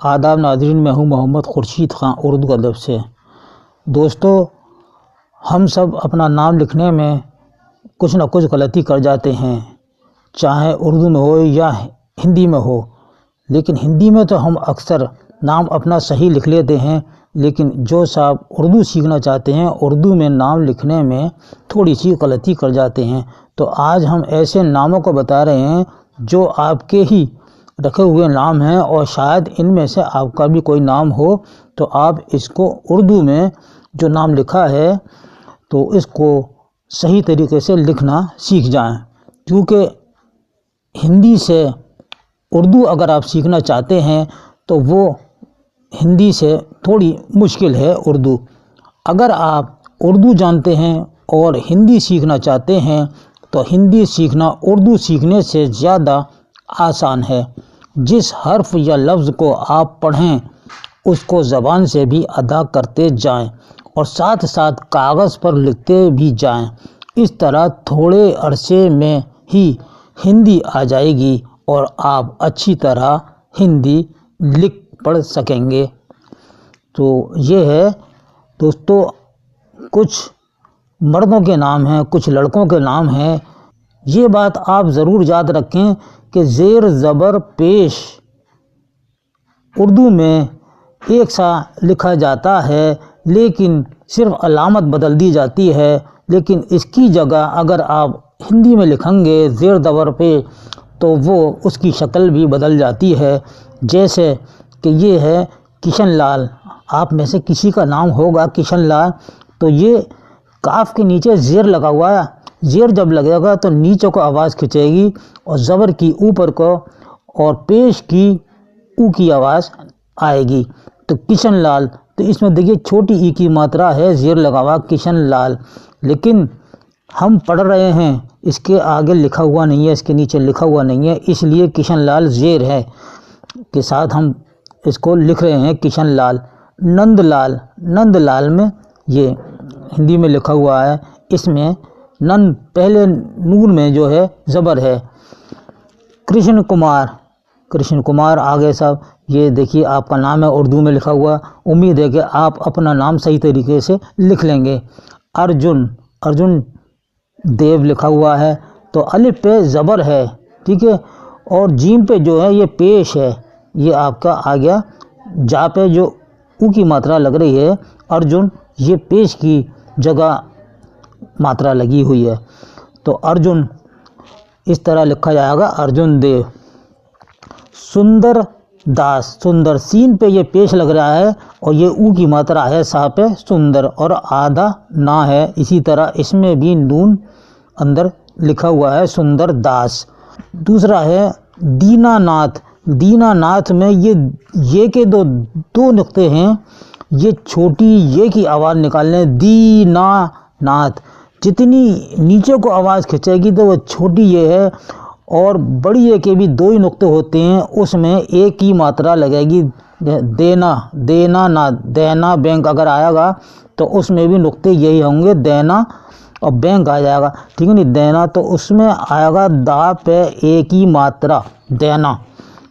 आदाब नाज़रीन, मैं हूं मोहम्मद खुर्शीद ख़ान उर्दू अदब से। दोस्तों, हम सब अपना नाम लिखने में कुछ ना कुछ गलती कर जाते हैं, चाहे उर्दू में हो या हिंदी में हो। लेकिन हिंदी में तो हम अक्सर नाम अपना सही लिख लेते हैं, लेकिन जो साहब उर्दू सीखना चाहते हैं उर्दू में नाम लिखने में थोड़ी सी गलती कर जाते हैं। तो आज हम ऐसे नामों को बता रहे हैं जो आपके ही रखे हुए नाम हैं और शायद इनमें से आपका भी कोई नाम हो, तो आप इसको उर्दू में जो नाम लिखा है तो इसको सही तरीके से लिखना सीख जाएं। क्योंकि हिंदी से उर्दू अगर आप सीखना चाहते हैं तो वो हिंदी से थोड़ी मुश्किल है उर्दू। अगर आप उर्दू जानते हैं और हिंदी सीखना चाहते हैं तो हिंदी सीखना उर्दू सीखने से ज़्यादा आसान है। जिस हर्फ या लफ्ज़ को आप पढ़ें उसको ज़बान से भी अदा करते जाएं और साथ साथ कागज़ पर लिखते भी जाएं। इस तरह थोड़े अरसे में ही हिंदी आ जाएगी और आप अच्छी तरह हिंदी लिख पढ़ सकेंगे। तो ये है दोस्तों, कुछ मर्दों के नाम हैं, कुछ लड़कों के नाम हैं। ये बात आप ज़रूर याद रखें कि ज़ेर ज़बर पेश उर्दू में एक सा लिखा जाता है, लेकिन सिर्फ अलामत बदल दी जाती है। लेकिन इसकी जगह अगर आप हिंदी में लिखेंगे ज़ेर ज़बर पे, तो वो उसकी शक्ल भी बदल जाती है। जैसे कि ये है किशन लाल। आप में से किसी का नाम होगा किशन लाल, तो ये काफ के नीचे ज़ेर लगा हुआ है। ज़ेर जब लगेगा तो नीचे को आवाज़ खिंचेगी और ज़बर की ऊपर को और पेश की ऊ की आवाज़ आएगी। तो किशन लाल, तो इसमें देखिए छोटी ई की मात्रा है, ज़ेर लगा हुआ किशन लाल। लेकिन हम पढ़ रहे हैं, इसके आगे लिखा हुआ नहीं है, इसके नीचे लिखा हुआ नहीं है, इसलिए किशन लाल ज़ेर है के साथ हम इसको लिख रहे हैं किशन लाल। नंदलाल, नंदलाल में ये हिंदी में लिखा हुआ है, इसमें नंद पहले नून में जो है ज़बर है। कृष्ण कुमार, कृष्ण कुमार आगे सब ये देखिए आपका नाम है उर्दू में लिखा हुआ। उम्मीद है कि आप अपना नाम सही तरीके से लिख लेंगे। अर्जुन, अर्जुन देव लिखा हुआ है, तो अलिफ पे ज़बर है, ठीक है, और जीम पे जो है ये पेश है, ये आपका आ गया। जा पे जो ऊ की मात्रा लग रही है अर्जुन, ये पेश की जगह मात्रा लगी हुई है। तो अर्जुन इस तरह लिखा जाएगा, अर्जुन देव। सुंदर दास, सुंदर सीन पे ये पेश लग रहा है और ये ऊ की मात्रा है सा पे सुंदर और आधा ना है, इसी तरह इसमें भी नून अंदर लिखा हुआ है सुंदर दास। दूसरा है दीनानाथ। दीनानाथ में ये के दो नुक्ते हैं, ये छोटी ये की आवाज़ निकालने, दीनानाथ। जितनी नीचे को आवाज़ खिंचेगी तो वो छोटी ये है, और बड़ी ये के भी दो ही नुक्ते होते हैं, उसमें एक ही मात्रा लगेगी। देना, देना ना, देना बैंक अगर आएगा तो उसमें भी नुक्ते यही होंगे, देना और बैंक आ जाएगा, ठीक है नहीं। देना तो उसमें आएगा दा पे एक ही मात्रा, देना।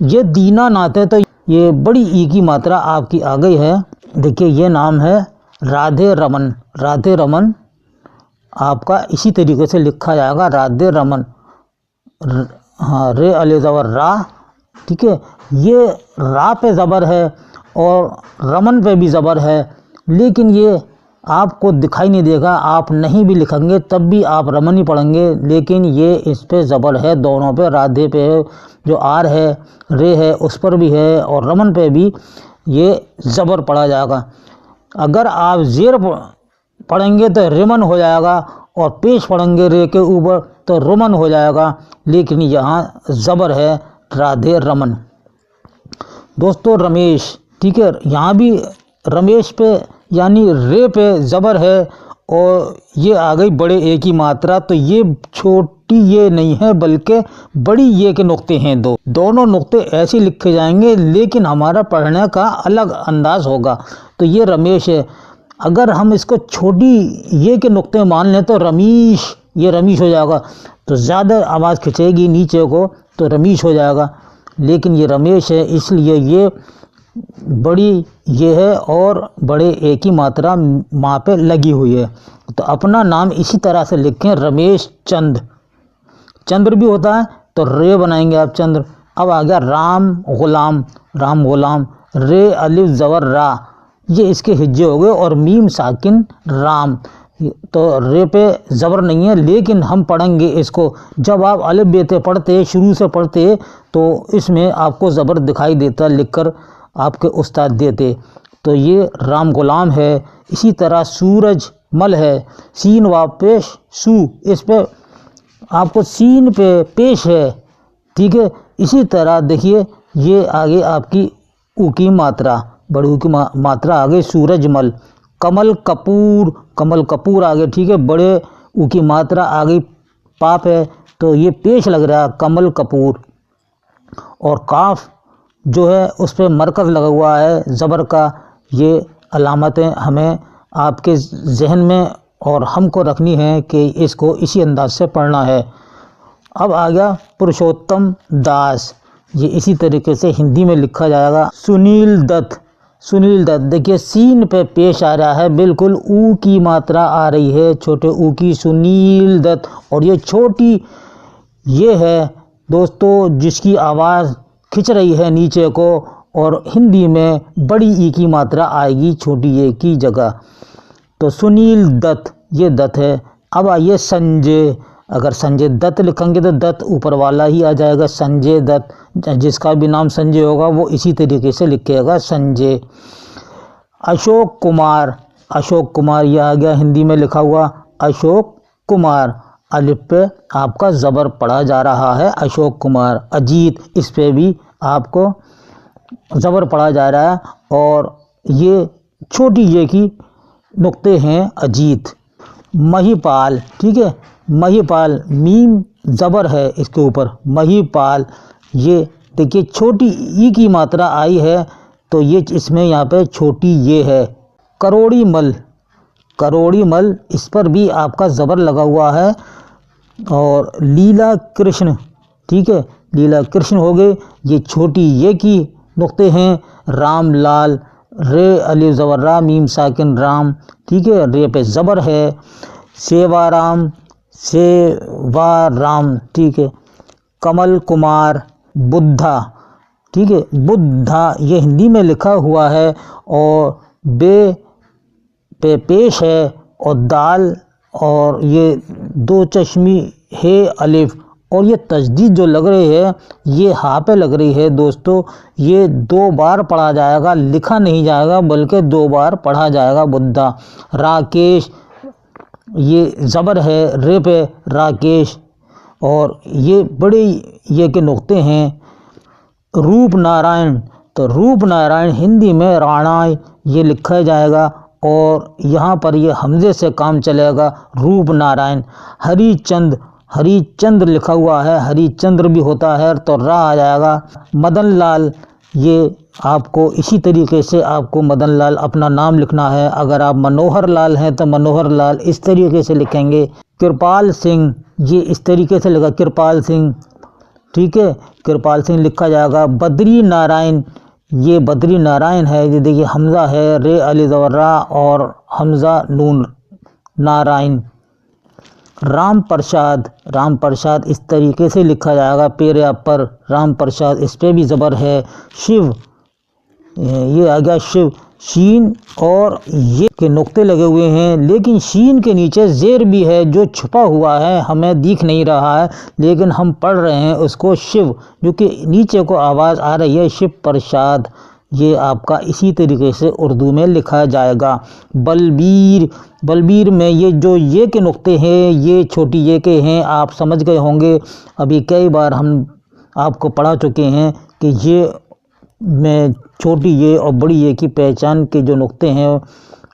ये दीना नाथ है, तो ये बड़ी ई की मात्रा आपकी आ गई है। देखिए ये नाम है राधे रमन। राधे रमन आपका इसी तरीके से लिखा जाएगा, राधे रमन। हाँ, रे अले ज़बर रा, ठीक है। ये रा पे ज़बर है और रमन पे भी ज़बर है, लेकिन ये आपको दिखाई नहीं देगा। आप नहीं भी लिखेंगे तब भी आप रमन ही पढ़ेंगे, लेकिन ये इस पे ज़बर है दोनों पे। राधे पे है, जो आर है, रे है, उस पर भी है, और रमन पे भी ये ज़बर पढ़ा जाएगा। अगर आप ज़ेर पढ़ेंगे तो रिमन हो जाएगा, और पेश पढ़ेंगे रे के ऊपर तो रुमन हो जाएगा, लेकिन यहाँ ज़बर है राधे रमन। दोस्तों रमेश, ठीक है, यहाँ भी रमेश पे यानी रे पे ज़बर है और ये आ गई बड़े ए की मात्रा। तो ये छोटी ये नहीं है बल्कि बड़ी ये के नुक्ते हैं, दोनों नुक्ते ऐसे लिखे जाएंगे, लेकिन हमारा पढ़ने का अलग अंदाज होगा। तो ये रमेश है। अगर हम इसको छोटी ये के नुक्ते मान लें तो रमीश, ये रमीश हो जाएगा। तो ज़्यादा आवाज़ खिंचेगी नीचे को तो रमीश हो जाएगा, लेकिन ये रमेश है, इसलिए ये बड़ी ये है और बड़े ए की मात्रा माँ पे लगी हुई है। तो अपना नाम इसी तरह से लिखें, रमेश चंद। चंद्र भी होता है तो रे बनाएंगे आप, चंद्र। अब आ गया राम गुलाम, राम गुलाम, रे अलिफ ज़बर रा, ये इसके हिज्जे हो गए, और मीम साकिन राम। तो रे पे ज़बर नहीं है, लेकिन हम पढ़ेंगे इसको। जब आप अलिफ बेते पढ़ते, शुरू से पढ़ते, तो इसमें आपको ज़बर दिखाई देता, लिखकर आपके उस्ताद देते। तो ये राम गुलाम है। इसी तरह सूरज मल है, सीन व पेश सू, इस पे आपको सीन पे पेश है, ठीक है। इसी तरह देखिए ये आगे आपकी ऊ की मात्रा, बड़ी ऊ की मात्रा आ गई, सूरजमल। कमल कपूर, कमल कपूर आ गए, ठीक है, बड़े ऊ की मात्रा आ गई, पाप है तो ये पेश लग रहा है, कमल कपूर। और काफ जो है उस पर मरकज़ लगा हुआ है ज़बर का। ये अलामतें हमें आपके जहन में और हमको रखनी है कि इसको इसी अंदाज से पढ़ना है। अब आ गया पुरुषोत्तम दास, ये इसी तरीके से हिंदी में लिखा जाएगा। सुनील दत्त, सुनील दत्त, देखिए सीन पे पेश आ रहा है, बिल्कुल ऊ की मात्रा आ रही है, छोटे ऊ की, सुनील दत्त। और ये छोटी ये है दोस्तों जिसकी आवाज़ खिंच रही है नीचे को, और हिंदी में बड़ी ई की मात्रा आएगी छोटी ए की जगह। तो सुनील दत्त, ये दत्त है। अब आइए संजय, अगर संजय दत्त लिखेंगे तो दत्त ऊपर वाला ही आ जाएगा, संजय दत्त। जिसका भी नाम संजय होगा वो इसी तरीके से लिखेगा, संजय। अशोक कुमार, अशोक कुमार, यह आ गया हिंदी में लिखा हुआ अशोक कुमार, अलिफ पे आपका ज़बर पढ़ा जा रहा है, अशोक कुमार। अजीत, इस पे भी आपको ज़बर पढ़ा जा रहा है, और ये छोटी ये की नुक्ते हैं, अजीत। महिपाल, ठीक है, महिपाल, मीम ज़बर है इसके ऊपर, महिपाल। ये देखिए छोटी ई की मात्रा आई है तो ये इसमें यहाँ पे छोटी ये है। करोड़ी मल, करोड़ी मल, इस पर भी आपका ज़बर लगा हुआ है। और लीला कृष्ण, ठीक है, लीला कृष्ण हो गए, ये छोटी ये की नुक्ते हैं। राम लाल, रे अलिफ ज़बर रा, मीम साकिन राम, ठीक है, रे पे ज़बर है। सेवाराम, सेवाराम, ठीक है। कमल कुमार, बुद्धा, ठीक है, बुद्धा, ये हिंदी में लिखा हुआ है, और बे पे पेश है, और दाल, और ये दो चश्मी है अलिफ, और ये तजदीद जो लग रही है ये हा पे लग रही है दोस्तों। ये 2 बार पढ़ा जाएगा, लिखा नहीं जाएगा बल्कि 2 बार पढ़ा जाएगा, बुद्धा। राकेश, ये ज़बर है रे पे, राकेश, और ये बड़े ये के नुक्ते हैं। रूप नारायण, तो रूप नारायण हिंदी में राणा ये लिखा जाएगा, और यहाँ पर ये हमजे से काम चलेगा, रूप नारायण। हरिचंद, हरिचंद्र लिखा हुआ है, हरिचंद्र भी होता है तो रा आ जाएगा। मदन लाल, ये आपको इसी तरीके से आपको मदन लाल अपना नाम लिखना है। अगर आप मनोहर लाल हैं तो मनोहर लाल इस तरीके से लिखेंगे। कृपाल सिंह, ये इस तरीके से लिखा, कृपाल सिंह, ठीक है, कृपाल सिंह लिखा जाएगा। बद्री नारायण, ये बद्री नारायण है, ये देखिए हमज़ा है, रे अली ज़बर रा और हमज़ा नून, नारायण। राम प्रसाद, राम प्रसाद इस तरीके से लिखा जाएगा, पेरे पर राम प्रसाद, इस पे भी ज़बर है। शिव, ये आ गया शिव, शीन और ये के नुक्ते लगे हुए हैं, लेकिन शीन के नीचे ज़ेर भी है जो छुपा हुआ है, हमें दिख नहीं रहा है, लेकिन हम पढ़ रहे हैं उसको शिव, जो कि नीचे को आवाज़ आ रही है, शिव प्रसाद। ये आपका इसी तरीके से उर्दू में लिखा जाएगा। बलबीर, बलबीर में ये जो ये के नुक्ते हैं ये छोटी ये के हैं, आप समझ गए होंगे, अभी कई बार हम आपको पढ़ा चुके हैं कि ये में छोटी ये और बड़ी ये की पहचान के जो नुक्ते हैं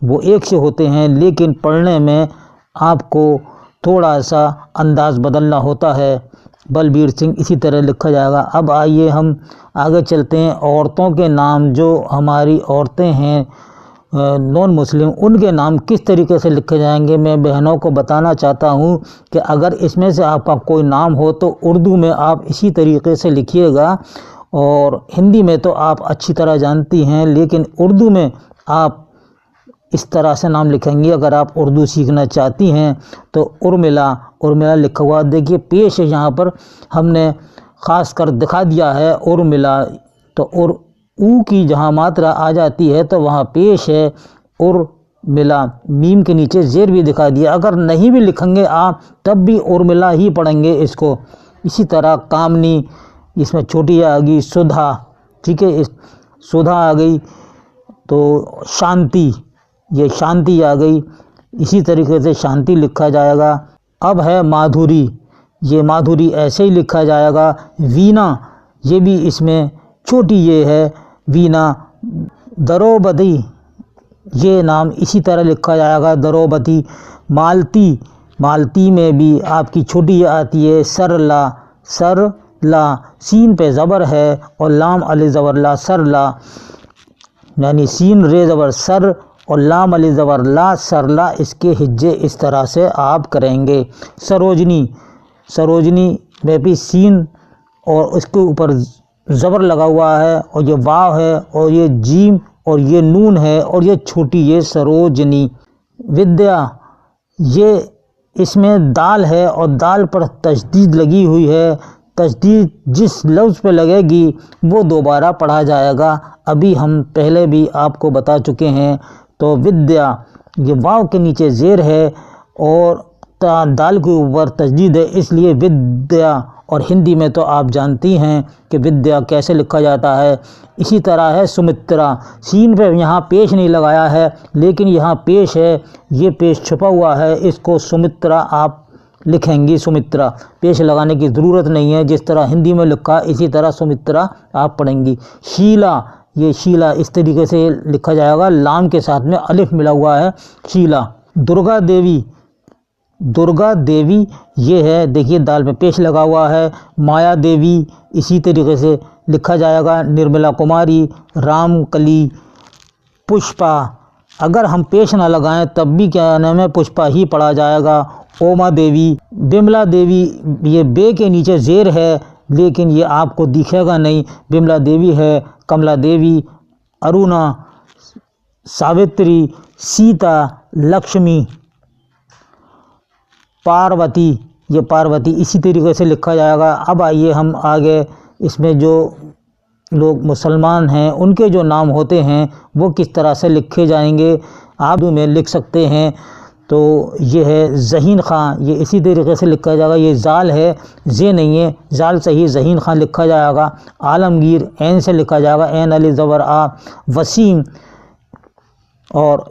वो एक से होते हैं, लेकिन पढ़ने में आपको थोड़ा सा अंदाज़ बदलना होता है। बलबीर सिंह इसी तरह लिखा जाएगा। अब आइए हम आगे चलते हैं। औरतों के नाम, जो हमारी औरतें हैं नॉन मुस्लिम, उनके नाम किस तरीके से लिखे जाएंगे, मैं बहनों को बताना चाहता हूं कि अगर इसमें से आपका कोई नाम हो तो उर्दू में आप इसी तरीके से लिखिएगा, और हिंदी में तो आप अच्छी तरह जानती हैं, लेकिन उर्दू में आप इस तरह से नाम लिखेंगी। अगर आप उर्दू सीखना चाहती हैं तो उर्मिला, उर्मिला लिखा हुआ देखिए पेश है, यहाँ पर हमने ख़ास कर दिखा दिया है उर्मिला। तो ऊ की जहाँ मात्रा आ जाती है तो वहाँ पेश है उर्मिला। मीम के नीचे ज़ेर भी दिखा दिया। अगर नहीं भी लिखेंगे आप तब भी उर्मिला ही पढ़ेंगे इसको। इसी तरह कामनी, इसमें छोटी आ गई सुधा, ठीक है, इस सुधा आ गई। तो शांति, ये शांति आ गई। इसी तरीके से शांति लिखा जाएगा। अब है माधुरी, ये माधुरी ऐसे ही लिखा जाएगा। वीणा, ये भी इसमें छोटी ये है वीणा। द्रौपदी, ये नाम इसी तरह लिखा जाएगा द्रौपदी। मालती, मालती में भी आपकी छोटी आती है सरला, सरला, सीन पे ज़बर है और लाम अली ज़बर ला, सरला, यानी सीन रे ज़बर सर और लाम अली ज़बर ला, सरला। इसके हिज्जे इस तरह से आप करेंगे। सरोजनी, सरोजनी में भी सीन और उसके ऊपर ज़बर लगा हुआ है और ये वाव है और ये जीम और ये नून है और ये छोटी ये सरोजनी। विद्या, ये इसमें दाल है और दाल पर तशदीद लगी हुई है। तशदीद जिस लफ्ज़ पे लगेगी वो दोबारा पढ़ा जाएगा। अभी हम पहले भी आपको बता चुके हैं। तो विद्या, ये वाव के नीचे ज़ेर है और दाल के ऊपर तशदीद है, इसलिए विद्या। और हिंदी में तो आप जानती हैं कि विद्या कैसे लिखा जाता है। इसी तरह है सुमित्रा, सीन पे यहाँ पेश नहीं लगाया है लेकिन यहाँ पेश है, ये पेश छुपा हुआ है, इसको सुमित्रा आप लिखेंगी। सुमित्रा, पेश लगाने की ज़रूरत नहीं है, जिस तरह हिंदी में लिखा इसी तरह सुमित्रा आप पढ़ेंगी। शीला, ये शीला इस तरीके से लिखा जाएगा, लाम के साथ में अलिफ मिला हुआ है, शीला। दुर्गा देवी, दुर्गा देवी ये है, देखिए दाल में पेश लगा हुआ है। माया देवी इसी तरीके से लिखा जाएगा। निर्मला कुमारी, रामकली, पुष्पा, अगर हम पेश ना लगाएं तब भी क्या नाम है पुष्पा ही पढ़ा जाएगा। ओमा देवी, बिमला देवी, ये बे के नीचे ज़ेर है लेकिन ये आपको दिखेगा नहीं, बिमला देवी है। कमला देवी, अरुणा, सावित्री, सीता, लक्ष्मी, पार्वती, ये पार्वती इसी तरीके से लिखा जाएगा। अब आइए हम आगे, इसमें जो लोग मुसलमान हैं उनके जो नाम होते हैं वो किस तरह से लिखे जाएंगे आप में लिख सकते हैं। तो ये है ज़हीन ख़ान, ये इसी तरीके से लिखा जाएगा। ये ज़ाल है, जे नहीं है, ज़ाल सही ज़हीन ख़ान लिखा जाएगा। आलमगीर, ऐन से लिखा जाएगा, ऐन अली ज़बर आ। वसीम, और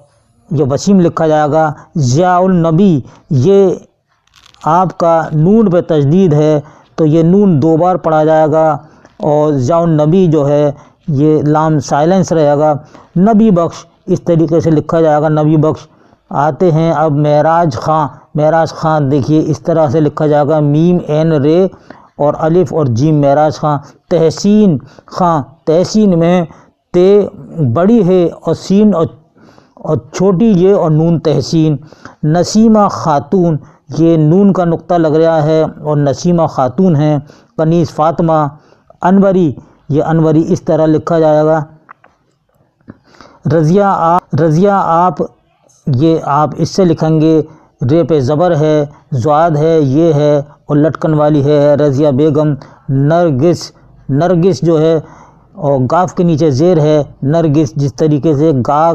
ये वसीम लिखा जाएगा। ज़ियाउल नबी, ये आपका नून पे तजदीद है तो ये नून 2 बार पढ़ा जाएगा। और ज़ियाउल नबी जो है ये लाम साइलेंस रहेगा। नबी बख्श इस तरीके से लिखा जाएगा, नबी बख्श। आते हैं अब महराज ख़ां, महराज ख़ां देखिए इस तरह से लिखा जाएगा, मीम एन रे और अलिफ और जीम, महराज ख़ां। तहसीन ख़ां, तहसीन में ते बड़ी है और सीन और छोटी ये और नून तहसीन। नसीमा खातून, ये नून का नुक्ता लग रहा है और नसीमा खातून है। कनीस फातिमा। अनवरी, ये अनवरी इस तरह लिखा जाएगा। रज़िया आप, रज़िया आप, ये आप इससे लिखेंगे, रे पे ज़बर है, ज़्वाद है, ये है और लटकन वाली है रज़िया बेगम। नरगिस, नरगिस जो है और गाफ के नीचे ज़ेर है, नरगिस, जिस तरीके से गा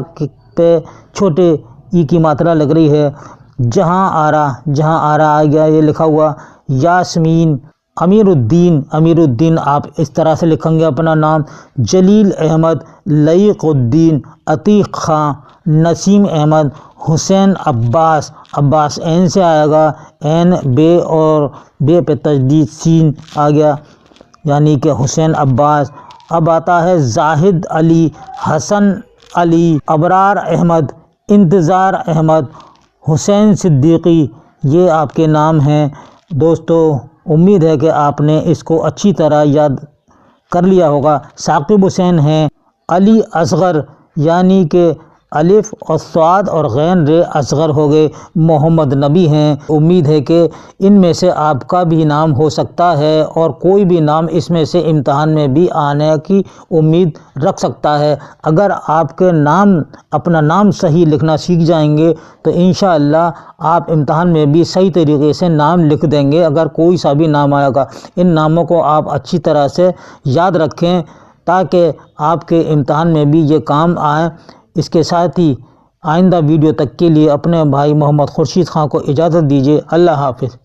पे छोटे ई की मात्रा लग रही है। जहाँ आरा, जहाँ आरा आ गया ये लिखा हुआ। यास्मीन। अमीरुद्दीन, अमीरुद्दीन आप इस तरह से लिखेंगे अपना नाम। जलील अहमद, लईक़ुद्दीन, अतीक़ ख़ां, नसीम अहमद, हुसैन अब्बास, अब्बास एन से आएगा, एन बे और बे पे तजदीद सीन आ गया यानी कि हुसैन अब्बास। अब आता है जाहिद अली, हसन अली, अबरार अहमद, इंतज़ार अहमद, हुसैन सिद्दीकी, ये आपके नाम हैं। दोस्तों उम्मीद है कि आपने इसको अच्छी तरह याद कर लिया होगा। साकिब हुसैन हैं। अली असग़र यानी कि अलिफ और स्वाद और गैन रे असगर हो गए, मोहम्मद नबी हैं। उम्मीद है कि इनमें से आपका भी नाम हो सकता है और कोई भी नाम इसमें से इम्तहान में भी आने की उम्मीद रख सकता है। अगर आपके नाम अपना नाम सही लिखना सीख जाएंगे तो इंशाअल्लाह आप इम्तहान में भी सही तरीके से नाम लिख देंगे। अगर कोई सा भी नाम आएगा, इन नामों को आप अच्छी तरह से याद रखें ताकि आपके इम्तहान में भी ये काम आए। इसके साथ ही आइंदा वीडियो तक के लिए अपने भाई मोहम्मद खुर्शीद खां को इजाज़त दीजिए। अल्लाह हाफ़िज़।